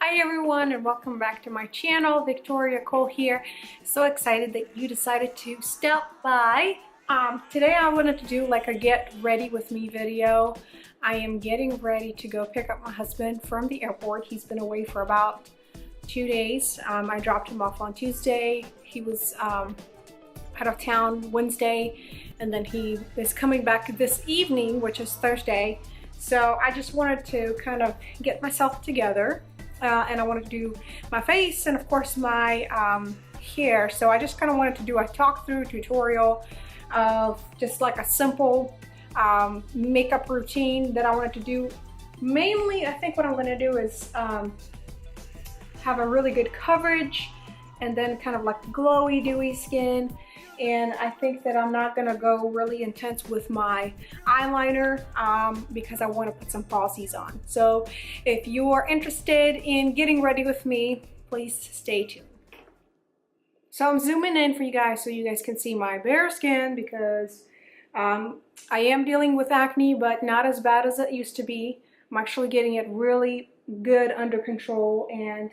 Hi everyone and welcome back to my channel. Viktoriya Cole here. So excited that you decided to stop by. Today I wanted to do like a get ready with me video. I am getting ready to go pick up my husband from the airport. He's been away for about 2 days. I dropped him off on Tuesday. He was out of town Wednesday, and then he is coming back this evening, which is Thursday. So I just wanted to kind of get myself together. And I wanted to do my face and of course my hair. So I just kind of wanted to do a talk through tutorial of just like a simple makeup routine that I wanted to do. Mainly, I think what I'm going to do is have a really good coverage and then kind of like glowy, dewy skin. And I think that I'm not gonna go really intense with my eyeliner because I want to put some falsies on. So if you are interested in getting ready with me, please stay tuned. So I'm zooming in for you guys so you guys can see my bare skin because I am dealing with acne, but not as bad as it used to be. I'm actually getting it really good under control. And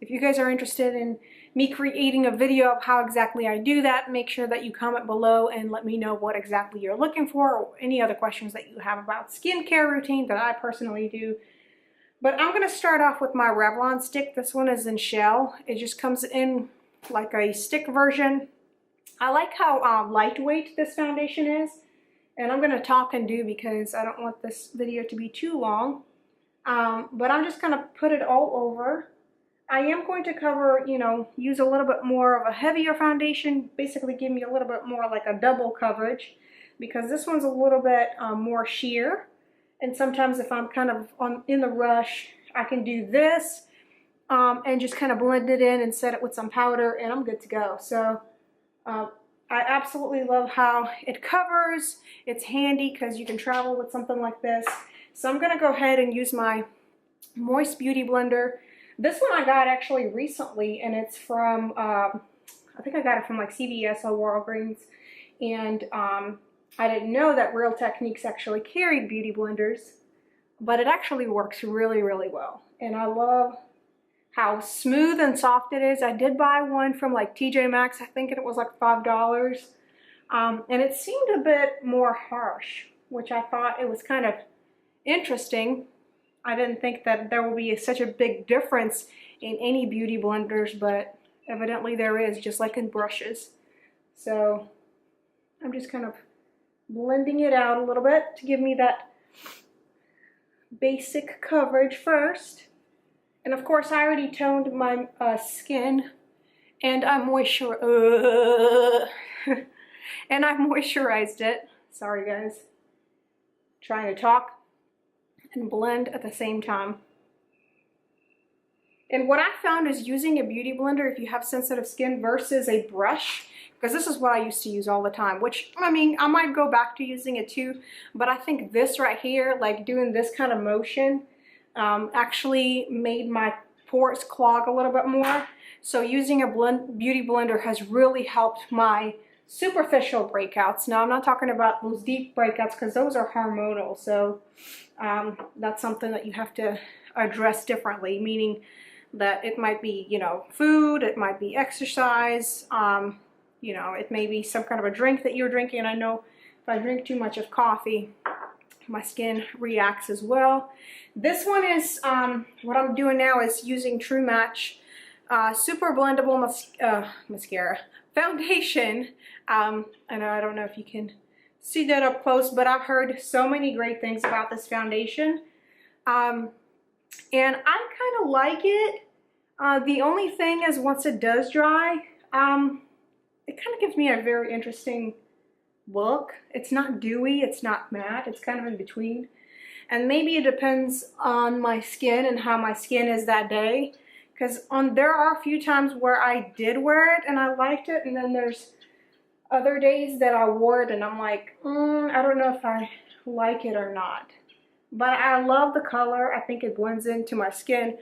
if you guys are interested in me creating a video of how exactly I do that, make sure that you comment below and let me know what exactly you're looking for or any other questions that you have about skincare routine that I personally do. But I'm going to start off with my Revlon stick. This one is in shell. It just comes in like a stick version. I like how lightweight this foundation is, and I'm going to talk and do because I don't want this video to be too long. But I'm just going to put it all over. I am going to cover, use a little bit more of a heavier foundation, basically give me a little bit more like a double coverage because this one's a little bit more sheer. And sometimes if I'm kind of in the rush, I can do this and just kind of blend it in and set it with some powder and I'm good to go. So I absolutely love how it covers. It's handy because you can travel with something like this. So I'm going to go ahead and use my Moist Beauty Blender. This one I got actually recently, and it's from, I think I got it from like CVS or Walgreens, and I didn't know that Real Techniques actually carried beauty blenders, but it actually works really, really well. And I love how smooth and soft it is. I did buy one from like TJ Maxx, I think it was like $5, and it seemed a bit more harsh, which I thought it was kind of interesting. I didn't think that there will be such a big difference in any beauty blenders, but evidently there is, just like in brushes. So I'm just kind of blending it out a little bit to give me that basic coverage first. And of course I already toned my skin and I moisturized it. Sorry guys, trying to talk and blend at the same time. And what I found is using a beauty blender if you have sensitive skin versus a brush, because this is what I used to use all the time, which I mean I might go back to using it too, but I think this right here, like doing this kind of motion, actually made my pores clog a little bit more. So using a beauty blender has really helped my superficial breakouts. Now I'm not talking about those deep breakouts because those are hormonal, so that's something that you have to address differently, meaning that it might be, food, it might be exercise, it may be some kind of a drink that you're drinking. And I know if I drink too much of coffee, my skin reacts as well. This one is, what I'm doing now is using True Match Super Blendable Mascara Foundation. And I don't know if you can see that up close, but I've heard so many great things about this foundation. And I kind of like it. The only thing is once it does dry, it kind of gives me a very interesting look. It's not dewy, it's not matte, it's kind of in between. And maybe it depends on my skin and how my skin is that day. Because there are a few times where I did wear it and I liked it, and then there's other days that I wore it and I'm like, I don't know if I like it or not. But I love the color. I think it blends into my skin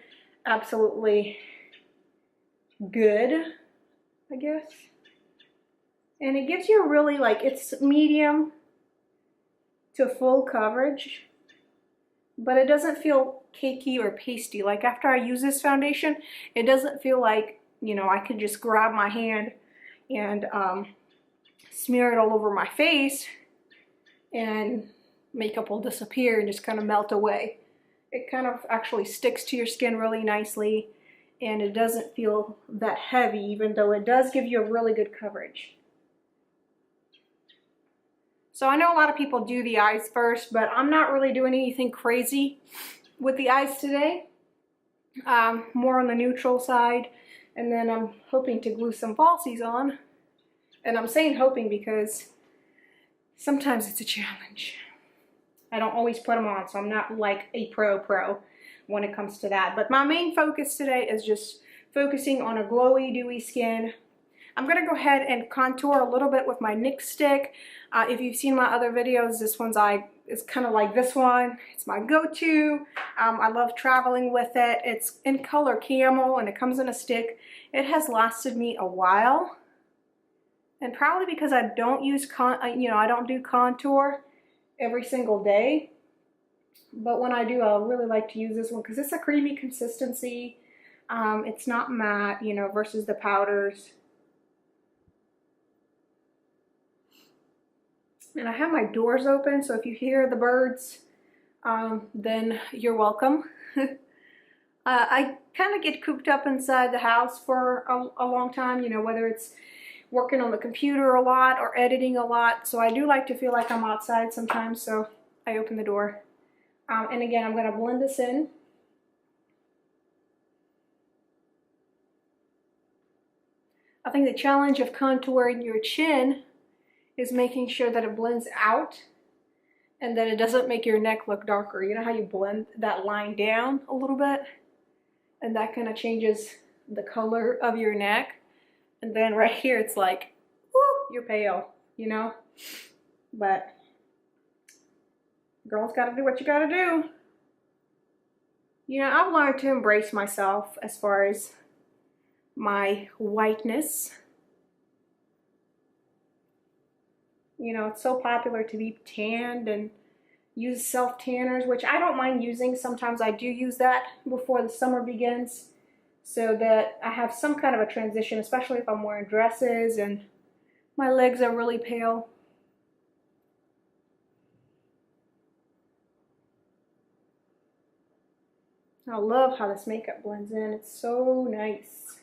absolutely good, I guess. And it gives you really like, it's medium to full coverage. but it doesn't feel cakey or pasty. Like after I use this foundation, it doesn't feel like, you know, I can just grab my hand and smear it all over my face and makeup will disappear and just kind of melt away. It kind of actually sticks to your skin really nicely, and it doesn't feel that heavy, even though it does give you a really good coverage. So I know a lot of people do the eyes first, but I'm not really doing anything crazy with the eyes today. More on the neutral side, and then I'm hoping to glue some falsies on. And I'm saying hoping because sometimes it's a challenge. I don't always put them on, so I'm not like a pro when it comes to that. But my main focus today is just focusing on a glowy, dewy skin. I'm gonna go ahead and contour a little bit with my NYX stick. If you've seen my other videos, this one's it's kind of like this one. It's my go-to. I love traveling with it. It's in color camel and it comes in a stick. It has lasted me a while, and probably because I don't use I don't do contour every single day. But when I do, I really like to use this one because it's a creamy consistency. It's not matte, you know, versus the powders. And I have my doors open, so if you hear the birds, then you're welcome. I kind of get cooped up inside the house for a long time, you know, whether it's working on the computer a lot or editing a lot. So I do like to feel like I'm outside sometimes, so I open the door. And again, I'm going to blend this in. I think the challenge of contouring your chin is making sure that it blends out and that it doesn't make your neck look darker. You know how you blend that line down a little bit? And that kind of changes the color of your neck. And then right here, it's like, whoo, you're pale, you know? But girl's got to do what you got to do. You know, I've learned to embrace myself as far as my whiteness. You know, it's so popular to be tanned and use self-tanners, which I don't mind using. Sometimes I do use that before the summer begins so that I have some kind of a transition, especially if I'm wearing dresses and my legs are really pale. I love how this makeup blends in. It's so nice.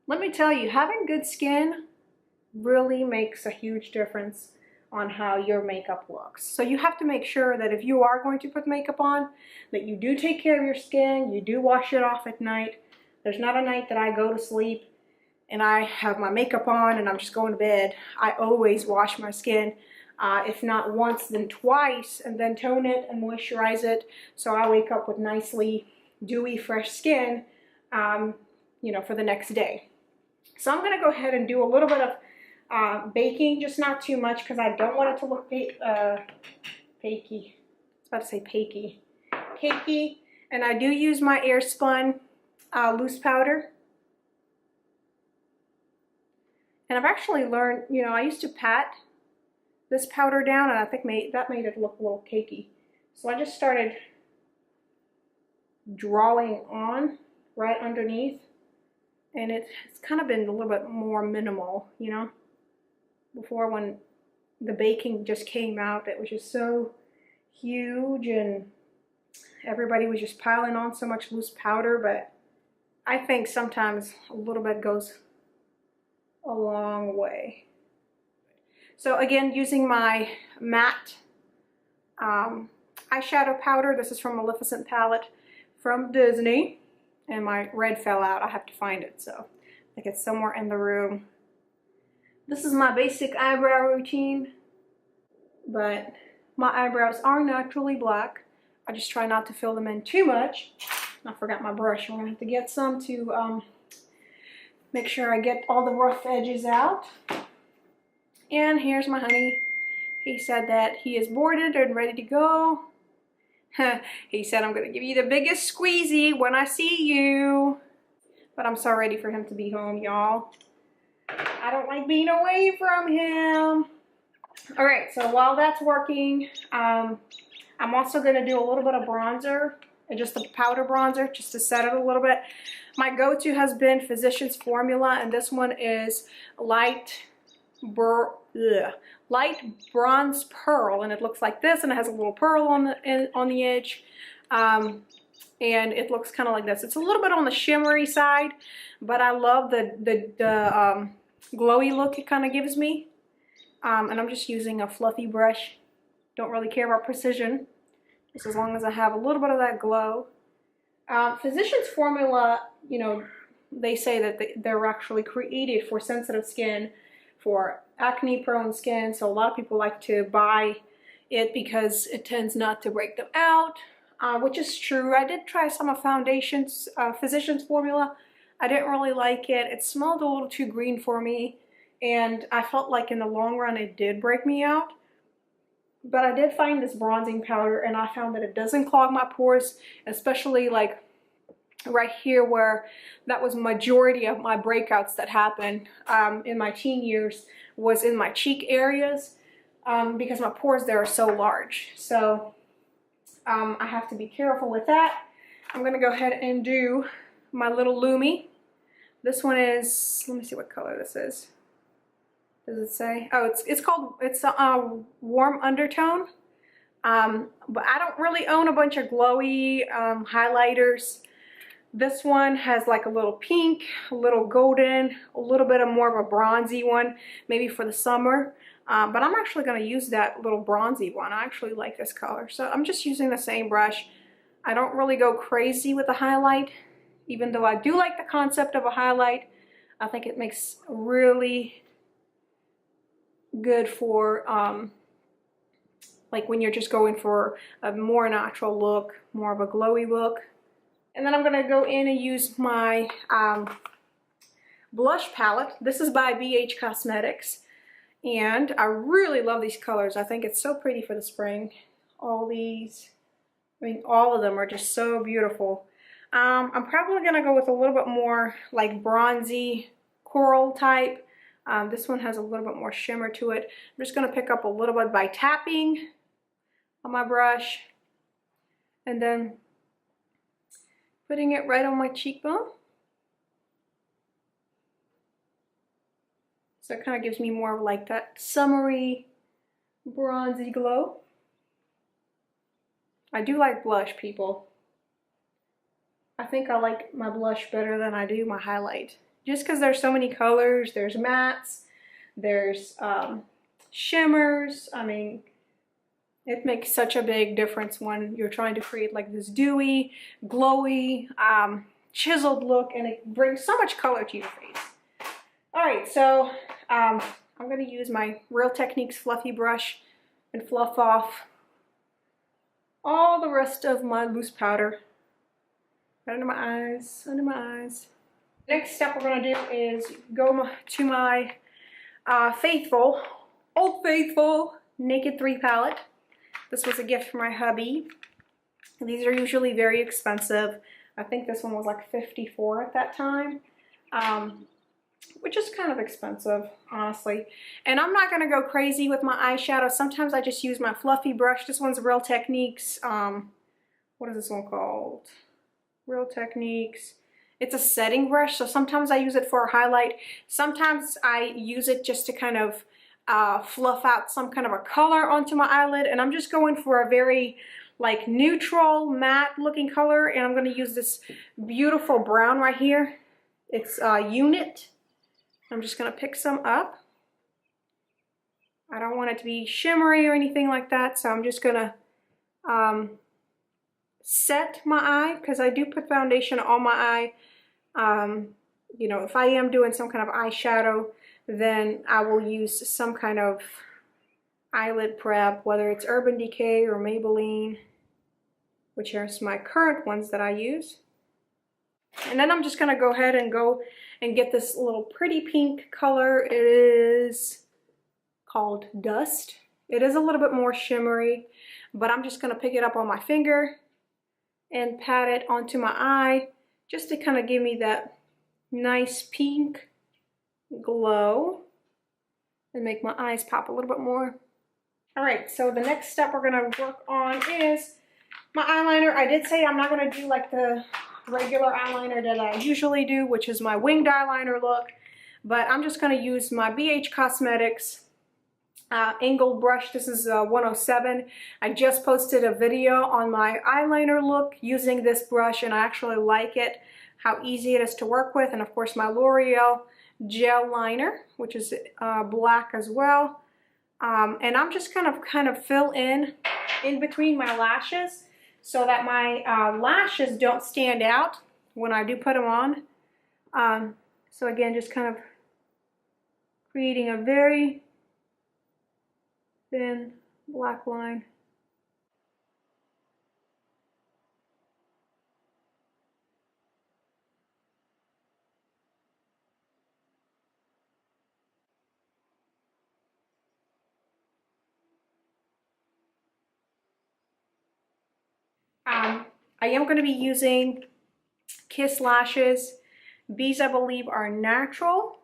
Let me tell you, having good skin really makes a huge difference on how your makeup looks. So you have to make sure that if you are going to put makeup on, that you do take care of your skin, you do wash it off at night. There's not a night that I go to sleep and I have my makeup on and I'm just going to bed. I always wash my skin, if not once, then twice, and then tone it and moisturize it. So I wake up with nicely dewy, fresh skin, you know, for the next day. So I'm gonna go ahead and do a little bit of baking, just not too much because I don't want it to look cakey. I was about to say cakey. And I do use my Airspun loose powder. And I've actually learned, you know, I used to pat this powder down and I think that made it look a little cakey. So I just started drawing on right underneath, and it's kind of been a little bit more minimal, you know. Before, when the baking just came out, it was just so huge and everybody was just piling on so much loose powder, but I think sometimes a little bit goes a long way. So again, using my matte eyeshadow powder. This is from Maleficent palette from Disney, and my red fell out. I have to find it, so I think it's somewhere in the room. This is my basic eyebrow routine, but my eyebrows are naturally black. I just try not to fill them in too much. I forgot my brush. I'm gonna have to get some to make sure I get all the rough edges out. And here's my honey. He said that he is boarded and ready to go. He said, I'm gonna give you the biggest squeezy when I see you. But I'm so ready for him to be home, y'all. I don't like being away from him. All right, so while that's working, I'm I'm also going to do a little bit of bronzer, and just a powder bronzer, just to set it a little bit. My go-to has been Physicians Formula, and this one is light bronze pearl, and it looks like this, and it has a little pearl on the edge, and it looks kind of like this. It's a little bit on the shimmery side, but I love the glowy look it kind of gives me. And I'm just using a fluffy brush. Don't really care about precision, just as long as I have a little bit of that glow. Physicians Formula, you know, they say that they're actually created for sensitive skin, for acne prone skin, so a lot of people like to buy it because it tends not to break them out, which is true. I did try some of Foundation's Physicians Formula. I didn't really like it. It smelled a little too green for me, and I felt like in the long run it did break me out. But I did find this bronzing powder, and I found that it doesn't clog my pores, especially like right here where that was majority of my breakouts that happened in my teen years, was in my cheek areas, because my pores there are so large. So I have to be careful with that. I'm gonna go ahead and do my little Lumi. This one is, let me see what color this is. Does it say? Oh, it's a warm undertone. But I don't really own a bunch of glowy highlighters. This one has like a little pink, a little golden, a little bit of more of a bronzy one, maybe for the summer. But I'm actually going to use that little bronzy one. I actually like this color. So I'm just using the same brush. I don't really go crazy with the highlight, even though I do like the concept of a highlight. I think it makes really good for like when you're just going for a more natural look, more of a glowy look. And then I'm going to go in and use my blush palette. This is by BH Cosmetics, and I really love these colors. I think it's so pretty for the spring. All these, I mean, all of them are just so beautiful. I'm probably going to go with a little bit more like bronzy coral type. This one has a little bit more shimmer to it. I'm just going to pick up a little bit by tapping on my brush and then putting it right on my cheekbone. So it kind of gives me more of like that summery, bronzy glow. I do like blush, people. I think I like my blush better than I do my highlight. Just because there's so many colors. There's mattes, there's shimmers. I mean, it makes such a big difference when you're trying to create like this dewy, glowy, chiseled look, and it brings so much color to your face. All right, so I'm going to use my Real Techniques fluffy brush and fluff off all the rest of my loose powder. Right under my eyes, under my eyes. Next step we're going to do is go to my Old Faithful Naked 3 palette. This was a gift from my hubby. These are usually very expensive. I think this one was like $54 at that time, which is kind of expensive, honestly. And I'm not going to go crazy with my eyeshadow. Sometimes I just use my fluffy brush. This one's Real Techniques. What is this one called? Real Techniques. It's a setting brush, so sometimes I use it for a highlight. Sometimes I use it just to kind of fluff out some kind of a color onto my eyelid, and I'm just going for a very like neutral matte looking color, and I'm going to use this beautiful brown right here. It's Unit. I'm just going to pick some up. I don't want it to be shimmery or anything like that, so I'm just going to set my eye, because I do put foundation on my eye. You know, if I am doing some kind of eyeshadow, then I will use some kind of eyelid prep, whether it's Urban Decay or Maybelline, which are my current ones that I use. And then I'm just going to go ahead and get this little pretty pink color. It is called Dust. It is a little bit more shimmery, but I'm just going to pick it up on my finger and pat it onto my eye just to kind of give me that nice pink glow and make my eyes pop a little bit more. All right, so the next step we're gonna work on is my eyeliner. I did say I'm not gonna do like the regular eyeliner that I usually do, which is my winged eyeliner look, but I'm just gonna use my BH Cosmetics angled brush. This is 107. I just posted a video on my eyeliner look using this brush, and I actually like it, how easy it is to work with. And of course my L'Oreal gel liner, which is black as well. And I'm just gonna kind of fill in between my lashes so that my lashes don't stand out when I do put them on. So again, just kind of creating a very thin black line. I am going to be using Kiss lashes. These, I believe, are natural.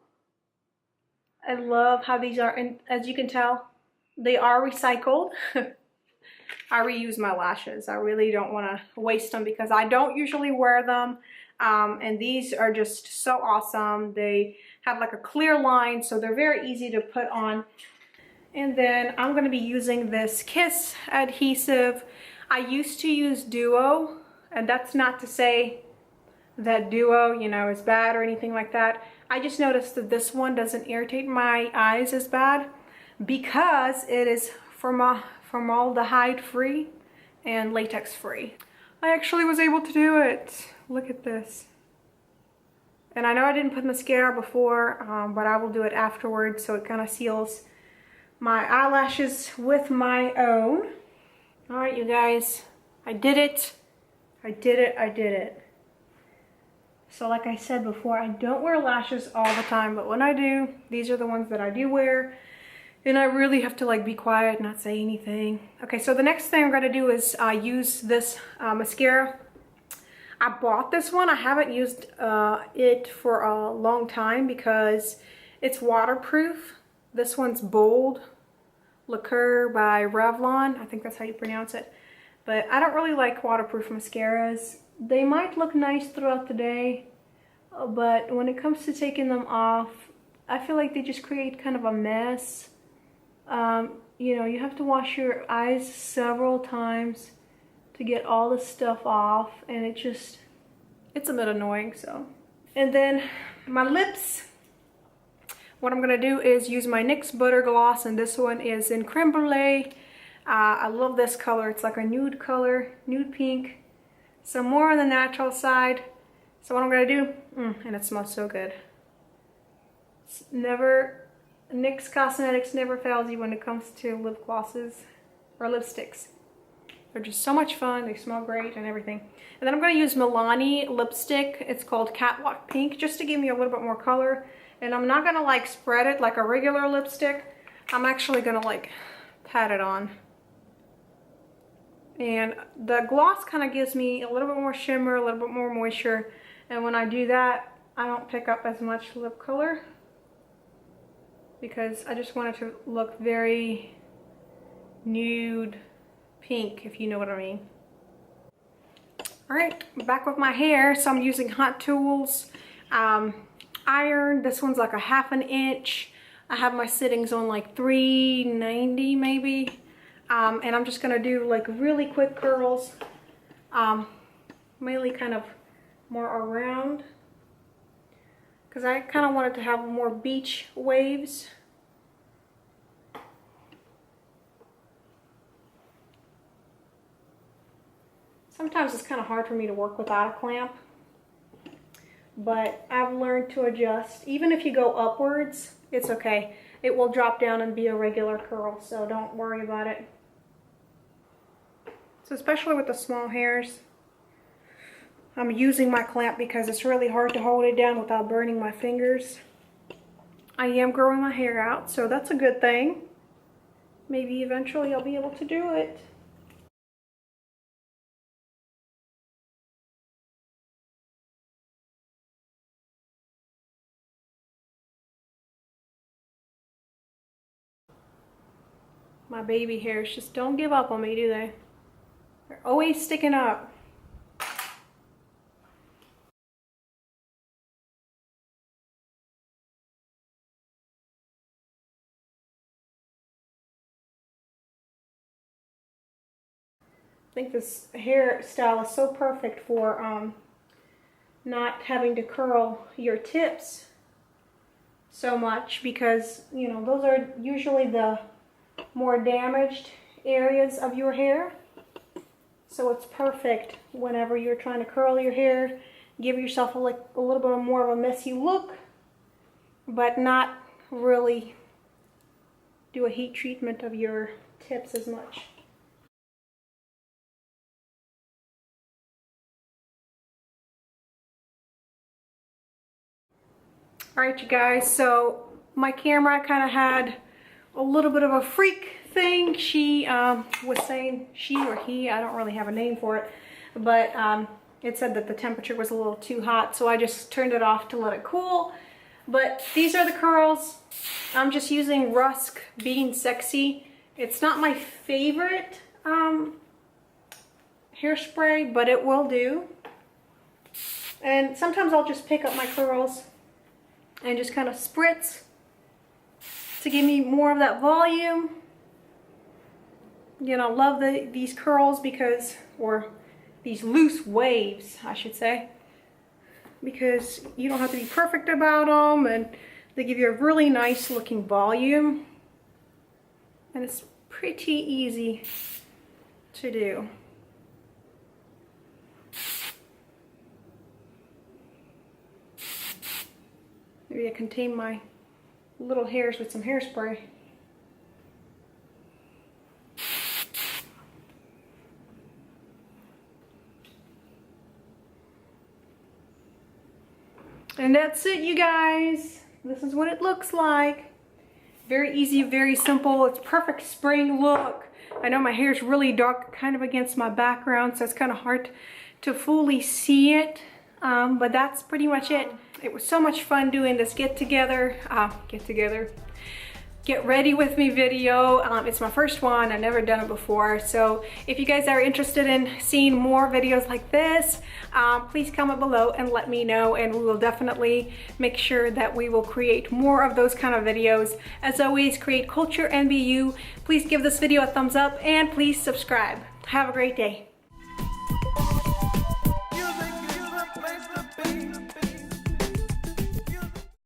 I love how these are, and as you can tell, they are recycled. I reuse my lashes. I really don't want to waste them because I don't usually wear them. And these are just so awesome. They have like a clear line, so they're very easy to put on. And then I'm going to be using this Kiss adhesive. I used to use Duo, and that's not to say that Duo, you know, is bad or anything like that. I just noticed that this one doesn't irritate my eyes as bad because it is formaldehyde free and latex free. I actually was able to do it. Look at this. And I know I didn't put mascara before, but I will do it afterwards, so it kind of seals my eyelashes with my own. All right, you guys, I did it. I did it. I did it. So like I said before, I don't wear lashes all the time, but when I do, these are the ones that I do wear. And I really have to like be quiet, not say anything. Okay, so the next thing I'm gonna do is use this mascara. I bought this one. I haven't used it for a long time because it's waterproof. This one's Bold Liqueur by Revlon. I think that's how you pronounce it. But I don't really like waterproof mascaras. They might look nice throughout the day, but when it comes to taking them off, I feel like they just create kind of a mess. You know, you have to wash your eyes several times to get all the stuff off, and it's a bit annoying. So, and then my lips, what I'm gonna do is use my NYX Butter Gloss, and this one is in Creme Brulee. I love this color. It's like a nude color, nude pink. So more on the natural side. So what I'm gonna do, and it smells so good. NYX Cosmetics never fails you when it comes to lip glosses or lipsticks. They're just so much fun. They smell great and everything. And then I'm gonna use Milani lipstick. It's called Catwalk Pink, just to give me a little bit more color. And I'm not gonna like spread it like a regular lipstick. I'm actually gonna like pat it on. And the gloss kind of gives me a little bit more shimmer, a little bit more moisture. And when I do that, I don't pick up as much lip color because I just want it to look very nude pink, if you know what I mean. All right, back with my hair. So I'm using Hot Tools iron. This one's like a ½ inch. I have my sittings on like 390 maybe. And I'm just gonna do like really quick curls, mainly kind of more around, because I kind of wanted to have more beach waves. Sometimes it's kind of hard for me to work without a clamp, but I've learned to adjust. Even if you go upwards, it's okay. It will drop down and be a regular curl, so don't worry about it. So especially with the small hairs, I'm using my clamp because it's really hard to hold it down without burning my fingers. I am growing my hair out, so that's a good thing. Maybe eventually I'll be able to do it. my baby hairs just don't give up on me, do they? They're always sticking up. I think this hairstyle is so perfect for not having to curl your tips so much, because you know those are usually the more damaged areas of your hair. So it's perfect whenever you're trying to curl your hair, give yourself a little bit more of a messy look, but not really do a heat treatment of your tips as much. Alright you guys, so my camera kind of had a little bit of a freak thing. She was saying, she or he, I don't really have a name for it, but it said that the temperature was a little too hot, so I just turned it off to let it cool. But these are the curls. I'm just using Rusk Being Sexy. It's not my favorite hairspray, but it will do. And sometimes I'll just pick up my curls and just kind of spritz to give me more of that volume. You know, love these curls because, or these loose waves, I should say, because you don't have to be perfect about them, and they give you a really nice looking volume, and it's pretty easy to do. Maybe I can tame my little hairs with some hairspray. And that's it, you guys. This is what it looks like. Very easy, very simple. It's perfect spring look. I know my hair's really dark kind of against my background, so it's kind of hard to fully see it. But that's pretty much it. It was so much fun doing this get ready with me video. It's my first one. I've never done it before. So if you guys are interested in seeing more videos like this, please comment below and let me know, and we will definitely make sure that we will create more of those kind of videos. As always, create culture and be you. Please give this video a thumbs up and please subscribe. Have a great day.